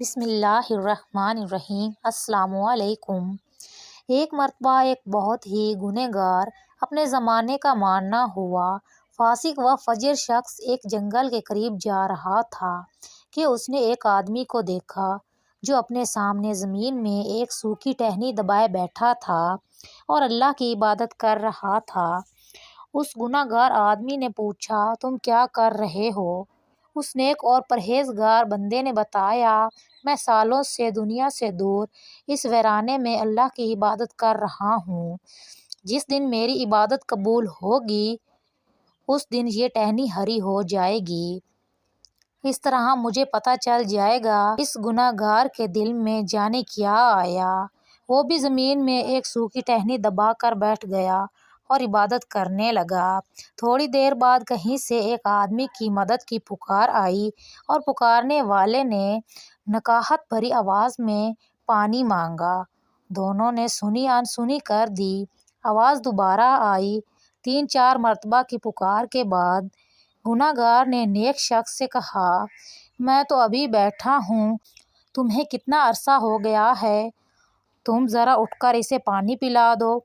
بسم اللہ الرحمن الرحیم۔ السلام علیکم۔ ایک مرتبہ ایک بہت ہی گنہگار اپنے زمانے کا ماننا ہوا فاسق و فجر شخص ایک جنگل کے قریب جا رہا تھا کہ اس نے ایک آدمی کو دیکھا جو اپنے سامنے زمین میں ایک سوکھی ٹہنی دبائے بیٹھا تھا اور اللہ کی عبادت کر رہا تھا۔ اس گنہگار آدمی نے پوچھا، تم کیا کر رہے ہو؟ اس نیک اور پرہیزگار بندے نے بتایا، میں سالوں سے دنیا سے دور اس ویرانے میں اللہ کی عبادت کر رہا ہوں۔ جس دن میری عبادت قبول ہوگی اس دن یہ ٹہنی ہری ہو جائے گی۔ اس طرح مجھے پتہ چل جائے گا اس گنہگار کے دل میں جانے کیا آیا۔ وہ بھی زمین میں ایک سوکھی ٹہنی دبا کر بیٹھ گیا اور عبادت کرنے لگا۔ تھوڑی دیر بعد کہیں سے ایک آدمی کی مدد کی پکار آئی اور پکارنے والے نے نکاہت بھری آواز میں پانی مانگا۔ دونوں نے سنی انسنی کر دی۔ آواز دوبارہ آئی۔ 3-4 مرتبہ کی پکار کے بعد گنہگار نے نیک شخص سے کہا، میں تو ابھی بیٹھا ہوں، تمہیں کتنا عرصہ ہو گیا ہے؟ تم ذرا اٹھ کر اسے پانی پلا دو۔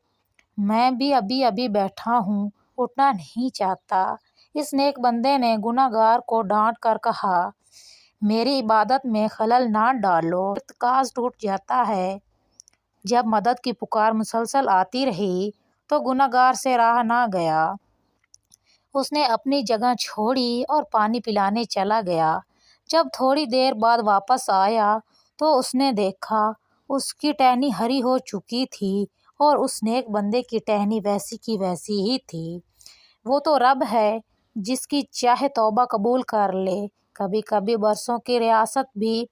میں بھی ابھی بیٹھا ہوں، اٹھنا نہیں چاہتا۔ اس نیک بندے نے گنہگار کو ڈانٹ کر کہا، میری عبادت میں خلل نہ ڈالو، ارتکاز ٹوٹ جاتا ہے۔ جب مدد کی پکار مسلسل آتی رہی تو گنہگار سے رہا نہ گیا۔ اس نے اپنی جگہ چھوڑی اور پانی پلانے چلا گیا۔ جب تھوڑی دیر بعد واپس آیا تو اس نے دیکھا اس کی ٹہنی ہری ہو چکی تھی اور اس نیک بندے کی ٹہنی ویسی کی ویسی ہی تھی۔ وہ تو رب ہے، جس کی چاہے توبہ قبول کر لے۔ کبھی کبھی برسوں کی ریاست بھی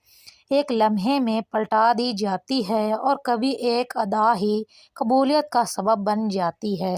ایک لمحے میں پلٹا دی جاتی ہے اور کبھی ایک ادا ہی قبولیت کا سبب بن جاتی ہے۔